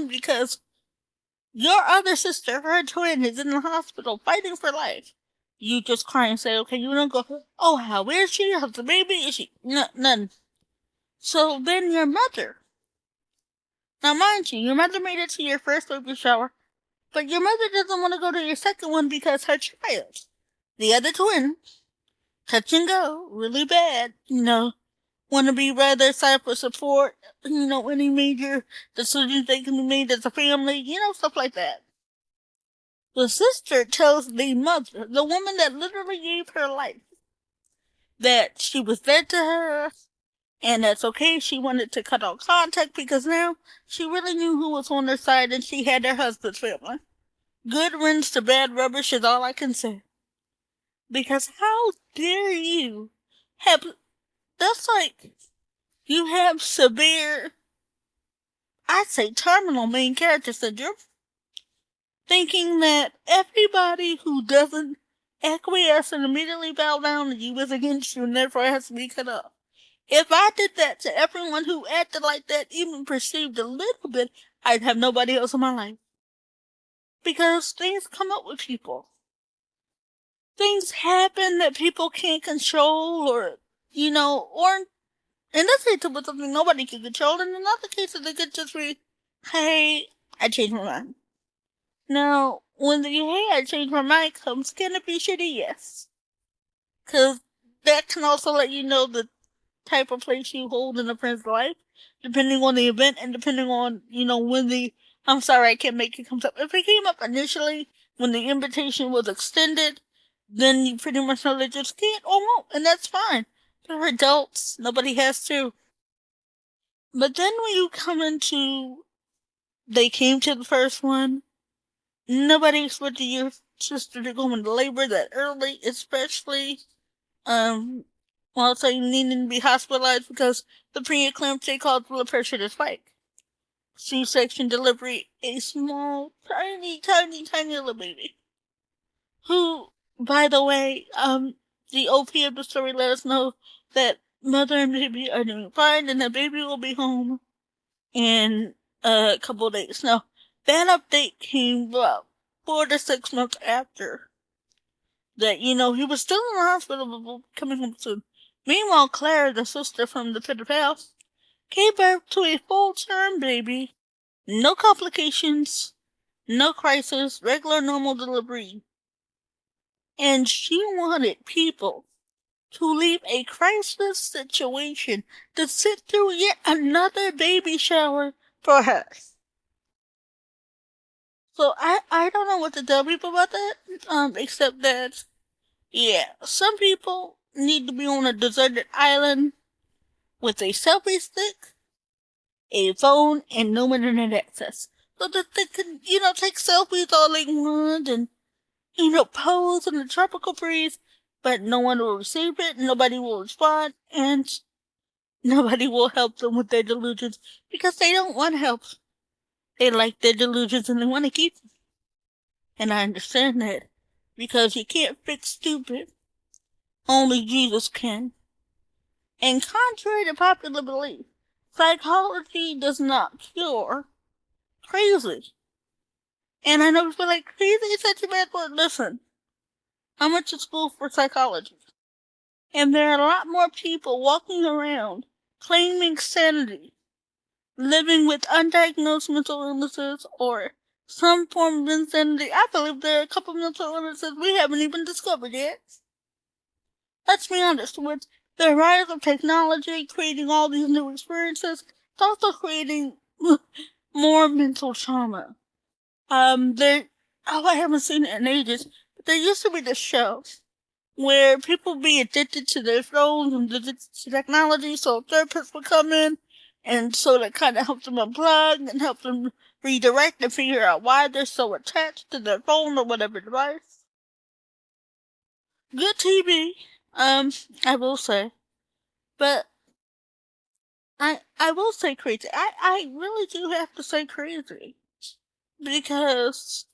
because your other sister, her twin, is in the hospital fighting for life. You just cry and say, okay, you don't go, oh, how is she? How's the baby? Is she? No, none. So then your mother. Now, mind you, your mother made it to your first baby shower, but your mother doesn't want to go to your second one because her child, the other twin, touch and go, really bad, want to be by their side for support, any major decisions they can be made as a family, stuff like that. The sister tells the mother, the woman that literally gave her life, that she was dead to her, and that's okay. She wanted to cut off contact because now she really knew who was on her side and she had her husband's family. Good riddance to bad rubbish is all I can say. Because how dare you have, that's like, you have severe, I'd say terminal main character syndrome, thinking that everybody who doesn't acquiesce and immediately bow down to you is against you and therefore has to be cut off. If I did that to everyone who acted like that, even perceived a little bit, I'd have nobody else in my life. Because things come up with people. Things happen that people can't control or in this case it was something nobody can control, and in other cases it could just be, hey, I changed my mind. Now, when the hey, I changed my mind comes, can it be shitty? Yes. Because that can also let you know the type of place you hold in a friend's life, depending on the event and depending on, when I'm sorry I can't make it comes up. If it came up initially, when the invitation was extended, then you pretty much know they just can't or won't, and that's fine. They're adults. Nobody has to. But then when you come into, they came to the first one, nobody expected your sister to go into labor that early, especially, while saying needing to be hospitalized because the preeclampsia caused blood pressure to spike. C-section delivery, a small, tiny, tiny, tiny little baby. Who, by the way, the OP of the story let us know that mother and baby are doing fine and the baby will be home in a couple of days. Now, that update came about 4 to 6 months after that, he was still in the hospital but coming home soon. Meanwhile, Claire, the sister from the pit of hell, gave birth to a full-term baby. No complications, no crisis, regular normal delivery. And she wanted people to leave a crisis situation to sit through yet another baby shower for her. So I don't know what to tell people about that, except that, yeah, some people need to be on a deserted island with a selfie stick, a phone, and no internet access. So that they can, take selfies all they want and, pose in the tropical breeze, but no one will receive it, nobody will respond, and nobody will help them with their delusions because they don't want help. They like their delusions and they want to keep them. And I understand that because you can't fix stupid. Only Jesus can. And contrary to popular belief, psychology does not cure crazy. And I know people like, crazy is such a bad word. Listen, I went to school for psychology. And there are a lot more people walking around claiming sanity, living with undiagnosed mental illnesses or some form of insanity. I believe there are a couple of mental illnesses we haven't even discovered yet. Let's be honest, with the rise of technology creating all these new experiences, it's also creating more mental trauma. I haven't seen it in ages, but there used to be this show where people be addicted to their phones and addicted to technology, so therapists would come in, and so that kind of helped them unplug and help them redirect and figure out why they're so attached to their phone or whatever device. Good TV, I will say, but I will say crazy. I really do have to say crazy because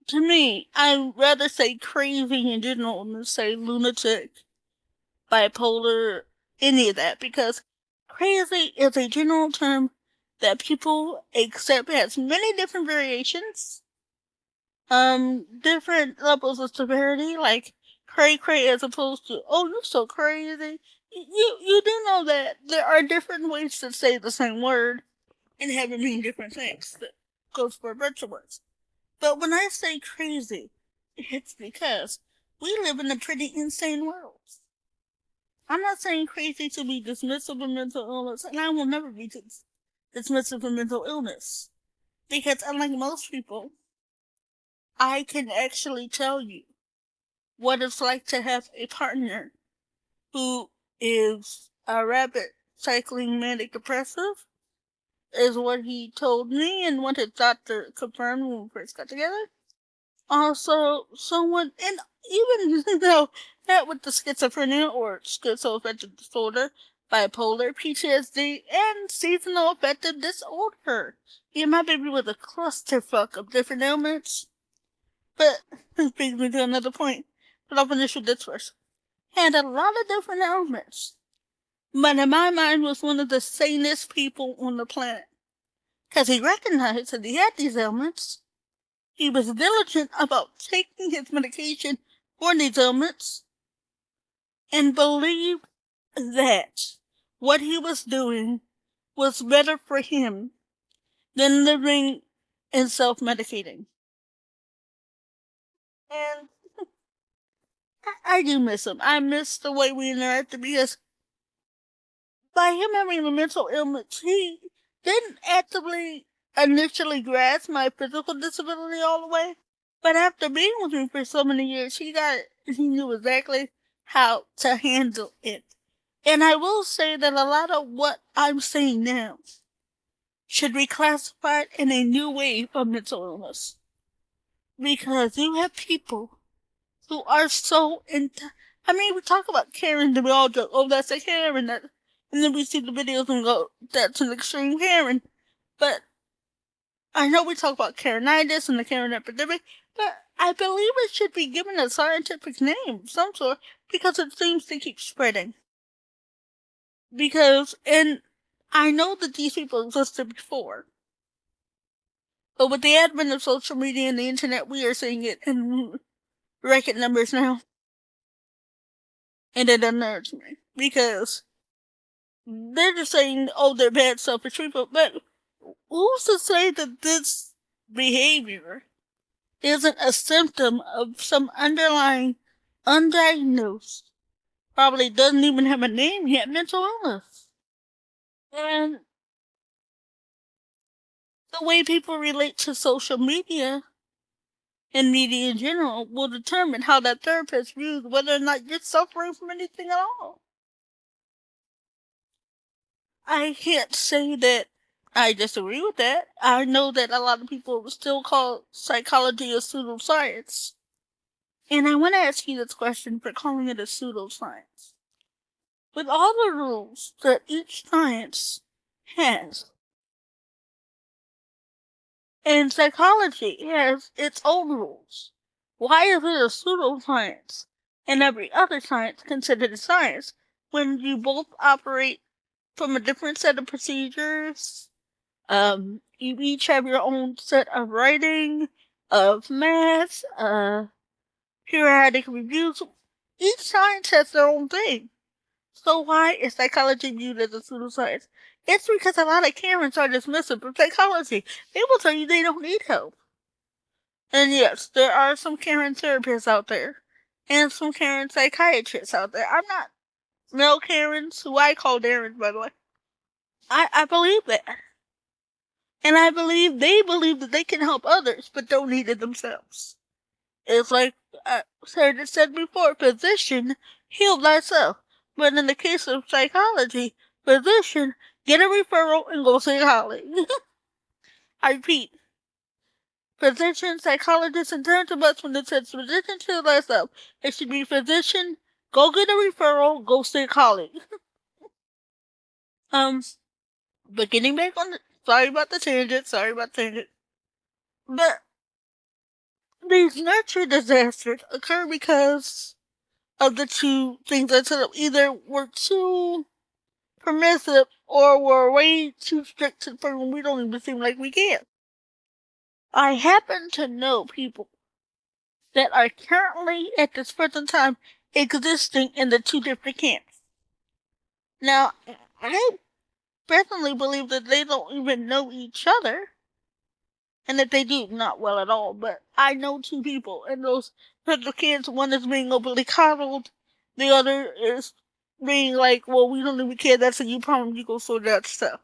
to me, I'd rather say crazy in general than say lunatic, bipolar, any of that, because crazy is a general term that people accept has many different variations, different levels of severity, like cray cray as opposed to, oh, you're so crazy. You do know that there are different ways to say the same word and have it mean different things. That goes for a bunch of words. But when I say crazy, it's because we live in a pretty insane world. I'm not saying crazy to be dismissive of mental illness, and I will never be dismissive of mental illness. Because unlike most people, I can actually tell you what it's like to have a partner who is a rabid cycling manic depressive, is what he told me and what his doctor confirmed when we first got together. Also, someone, and even though that with the schizophrenia or schizoaffective disorder, bipolar, PTSD, and seasonal affective disorder. Yeah, my baby was a clusterfuck of different ailments. But this brings me to another point. But I'll finish with this first. Had a lot of different ailments. But in my mind was one of the sanest people on the planet. Because he recognized that he had these ailments. He was diligent about taking his medication for these ailments. And believed that what he was doing was better for him than living and self-medicating. And I do miss him. I miss the way we interacted because by him having a mental illness, he didn't actively initially grasp my physical disability all the way. But after being with me for so many years, he knew exactly how to handle it. And I will say that a lot of what I'm saying now should be classified in a new wave of mental illness. Because you have people who are so I mean, we talk about Karen and we all joke, oh, that's a Karen. And then we see the videos and go, that's an extreme Karen. But I know we talk about Karenitis and the Karen epidemic, but I believe it should be given a scientific name of some sort because it seems to keep spreading. And I know that these people existed before. But with the advent of social media and the internet, we are seeing it in record numbers now. And it unnerves me. Because they're just saying, oh, they're bad selfish people. But who's to say that this behavior isn't a symptom of some underlying, undiagnosed, probably doesn't even have a name yet, mental illness? And the way people relate to social media and media in general will determine how that therapist views whether or not you're suffering from anything at all. I can't say that I disagree with that. I know that a lot of people still call psychology a pseudoscience. And I want to ask you this question for calling it a pseudoscience. With all the rules that each science has, and psychology has its own rules, why is it a pseudoscience and every other science considered a science when you both operate from a different set of procedures? You each have your own set of writing, of math, periodic reviews. Each science has their own thing. So why is psychology viewed as a pseudoscience? It's because a lot of Karens are dismissive of psychology. They will tell you they don't need help. And yes, there are some Karen therapists out there. And some Karen psychiatrists out there. I'm not male Karens, who I call Darren, by the way. I believe that. And I believe they believe that they can help others, but don't need it themselves. It's like Sarah said before, physician, heal thyself. But in the case of psychology, physician, get a referral and go see a colleague. I repeat, physician, psychologist, in terms of us when it says physician, heal thyself, it should be physician, go get a referral, go see a colleague. But getting back on sorry about the tangent. But these natural disasters occur because of the two things I said. Either we're too permissive or we're way too strict to the point when we don't even seem like we can. I happen to know people that are currently, at this present time, existing in the two different camps. Now, I personally believe that they don't even know each other, and that they do not well at all, but I know two people, and those special camps, one is being openly coddled, the other is being like, well, we don't even care, that's a you problem, you go sort that stuff.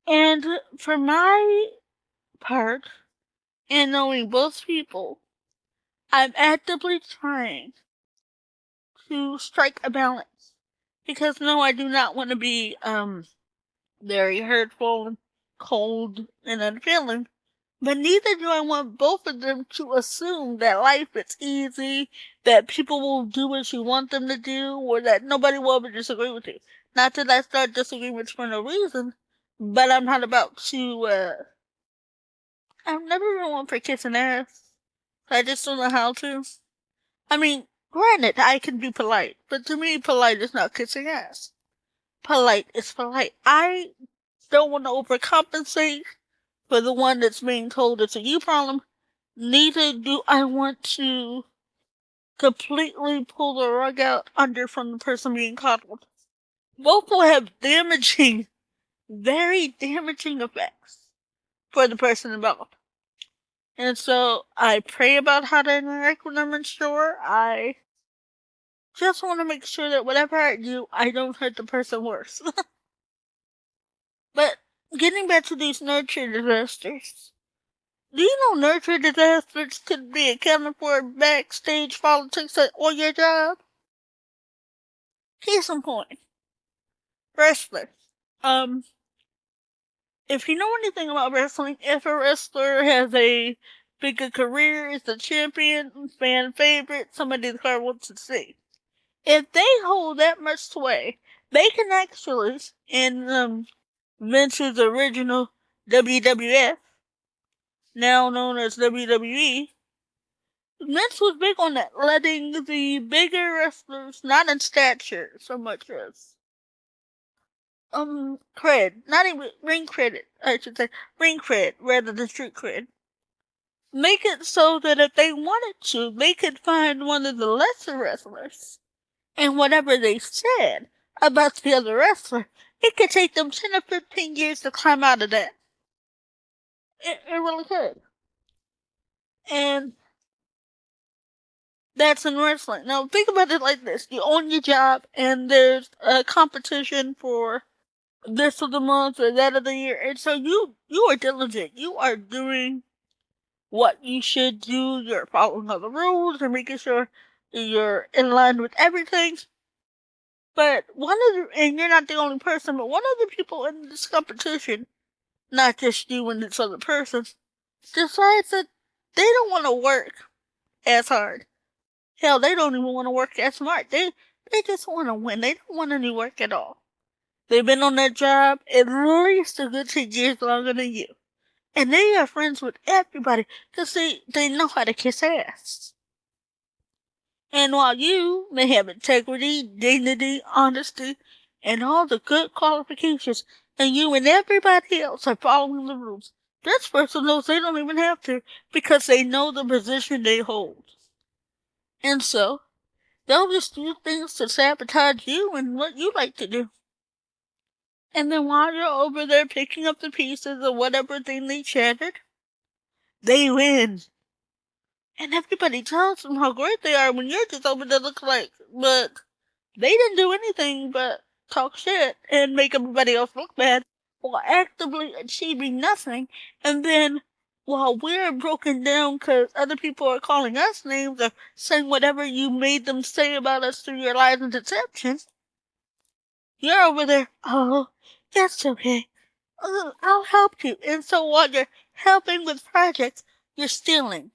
And for my part, in knowing both people, I'm actively trying to strike a balance. Because no, I do not want to be very hurtful and cold and unfeeling. But neither do I want both of them to assume that life is easy, that people will do what you want them to do, or that nobody will ever disagree with you. Not that I start disagreements for no reason, but I'm not about to, I've never been one for kissing ass. I just don't know how to. I mean, granted, I can be polite, but to me, polite is not kissing ass. Polite is polite. I don't want to overcompensate for the one that's being told it's a you problem. Neither do I want to completely pull the rug out under from the person being coddled. Both will have damaging, very damaging effects for the person involved. And so I pray about how to interact with them, and sure, I just want to make sure that whatever I do, I don't hurt the person worse. But getting back to these nurture disasters, do you know nurture disasters could be accounted for backstage politics on your job? Case in point, wrestlers. If you know anything about wrestling, if a wrestler has a bigger career, is a champion, fan favorite, somebody the crowd wants to see, if they hold that much sway, they can actually, in Vince's original WWF, now known as WWE, Vince was big on that, letting the bigger wrestlers, not in stature so much as cred, not even ring credit, I should say, ring cred rather than street cred. Make it so that if they wanted to, they could find one of the lesser wrestlers, and whatever they said about the other wrestler, it could take them 10 or 15 years to climb out of that. It really could. And that's in wrestling. Now, think about it like this. You own your job, and there's a competition for this of the month or that of the year, and so you are diligent. You are doing what you should do. You're following all the rules and making sure you're in line with everything. But and you're not the only person, but one of the people in this competition, not just you and this other person, decides that they don't want to work as hard. Hell, they don't even want to work as smart. They just want to win. They don't want any work at all. They've been on that job at least a good 10 years longer than you. And they are friends with everybody because they know how to kiss ass. And while you may have integrity, dignity, honesty, and all the good qualifications, and you and everybody else are following the rules, this person knows they don't even have to because they know the position they hold. And so, they'll just do things to sabotage you and what you like to do. And then while you're over there picking up the pieces of whatever thing they shattered, they win. And everybody tells them how great they are when you're just over there looking like, but they didn't do anything but talk shit and make everybody else look bad while actively achieving nothing. And then while we're broken down because other people are calling us names or saying whatever you made them say about us through your lies and deception, you're over there, oh, it's okay. I'll help you. And so while you're helping with projects, you're stealing.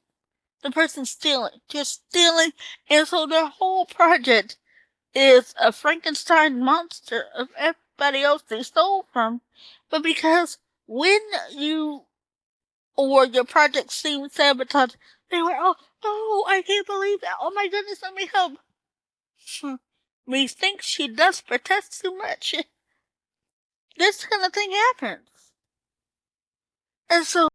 The person's stealing. Just stealing. And so their whole project is a Frankenstein monster of everybody else they stole from. But because when you or your project seemed sabotaged, they were, oh, I can't believe that. Oh my goodness, let me help. Methinks she does protest too much. this kind of thing happens. And so